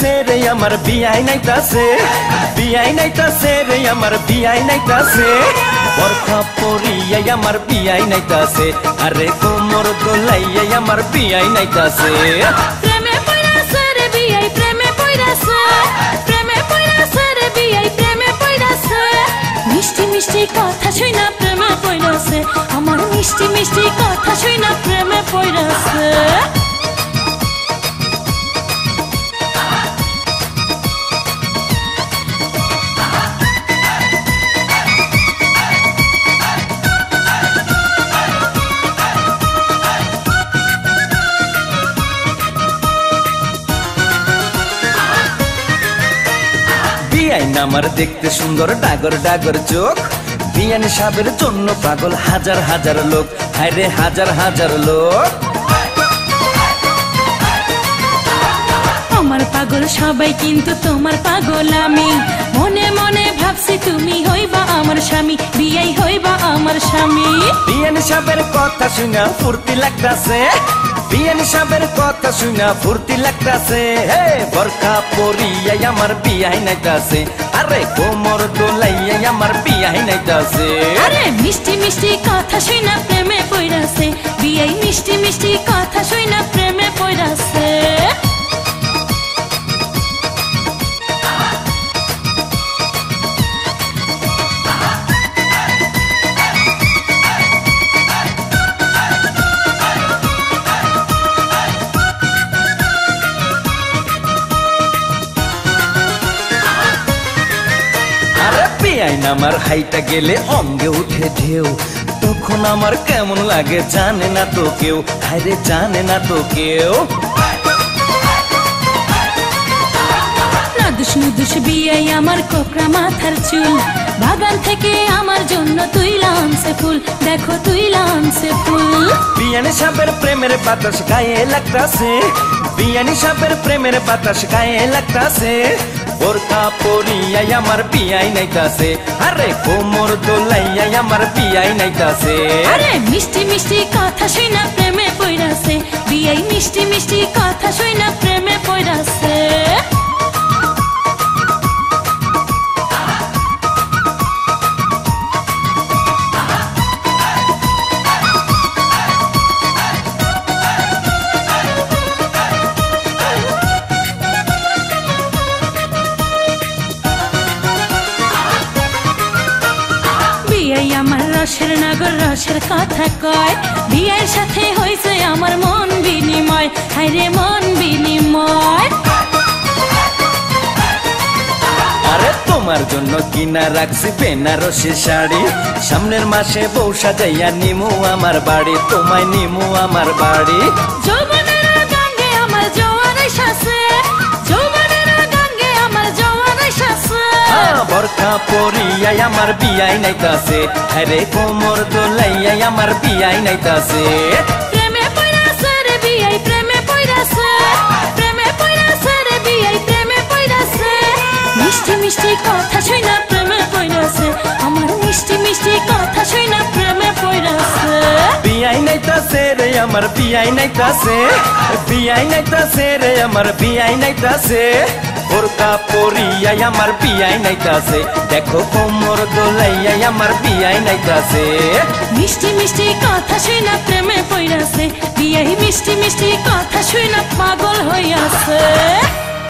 নাইতাছে রে আমার বিয়াই নাইতাছে, বিয়াই নাইতাছে রে আমার বিয়াই নাইতাছে, বরখা পরিয়াই আমার বিয়াই নাইতাছে, আরে কোমর দোলাইয়াই আমার বিয়াই নাইতাছে। প্রেমে পইরাছে রে বিয়াই প্রেমে পইরাছে, প্রেমে পইরাছে রে বিয়াই প্রেমে পইরাছে, মিষ্টি মিষ্টি কথা শুইনা প্রেমে পইরাছে, আমার মিষ্টি মিষ্টি কথা শুইনা প্রেমে পইরাছে। বিয়াইন আমার দেখতে সুন্দর ডাগর ডাগর চোখ, বিয়ান সাহেবের জন্য পাগল হাজার হাজার লোক, হায়রে হাজার হাজার লোক। আমার পাগল সবাই কিন্তু তোমার পাগল আমি, মনে মনে ভাবছি তুমি হইবা আমার স্বামী, বিয়াই হইবা আমার স্বামী। বিয়ান সাহেবের কথা শুনা ফুর্তি লাগতাছে, বিয়ান সাহেবের কথা শুনা ফুর্তি লাগতাছে, হে বরখা পরিয়াই আমার বিয়াই নাইতাছে, আরে কোমর দোলাইয়াই আমার বিয়াই নাইতাছে। আরে মিষ্টি মিষ্টি কথা শুনা প্রেমে পইরাছে, বিয়াই মিষ্টি মিষ্টি কথা শুনা প্রেমে পইরাছে। বিয়াইন আমার হাইটা গেলে অঙ্গে উঠে ঢেউ, তখন আমার কেমন লাগে জানে না তো কেউ, হায়রে জানে না তো কেউ। নাদুস নুদুস বিয়াই আমার কোকড়া মাথার চুল, বাগান থেকে আমার জন্য তুইলা আনছে ফুল, দেখো তুইলা আনছে ফুল। বিয়ান সাহেবের প্রেমের বাতাস গায়ে লাগতাছে, বিয়ান সাহেবের প্রেমের বাতাস গায়ে লাগতাছে, বোরখা পরিয়াই আমার বিয়াই নাইতাছে, আরে কোমর দোলাইয়াই আমার বিয়াই নাইতাছে। আরে মিষ্টি মিষ্টি কথা শুইনা প্রেমে পইরাছে, বিয়াই মিষ্টি মিষ্টি কথা শুইনা প্রেমে পইরাছে। বিয়াই আমার রসের নাগর রসের কথা কয়, বিয়ের সাথে হইছে আমার মন বিনিময়, হায়রে মন বিনিময়। আরে তোমার জন্য কিনা রাখছি বেনারসি শাড়ি, সামনের মাসে বউ সাজাইয়া নিমু আমার বাড়ি, তোমায় নিমু আমার বাড়ি। যৌবনের গঙ্গে আমার জোয়ার এসেছে, যৌবনের গঙ্গে আমার জোয়ার এসেছে, বরখা পরিয়াই আমার বিয়াই নাইতাছে, আরে কোমর দোলাইয়াই আমার বিয়াই নাইতাছে। প্রেমে পইরাছে রে বিয়াই প্রেমে পইরাছে, প্রেমে পইরাছে রে বিয়াই প্রেমে পইরাছে, মিষ্টি মিষ্টি কথা শুইনা প্রেমে পইরাছে, আমার মিষ্টি মিষ্টি কথা শুইনা প্রেমে পইরাছে। বিয়াই নাইতাছে রে আমার বিয়াই নাইতাছে, বিয়াই নাইতাছে রে আমার বিয়াই নাইতাছে, বোরখা পরিয়াই আমার বিয়াই নাইতাছে, দেখো কোমর দোলাইয়াই আমার বিয়াই নাইতাছে। মিষ্টি মিষ্টি কথা শুইনা প্রেমে পইরাছে, বিয়াই মিষ্টি মিষ্টি কথা শুইনা পাগল হইয়াছে।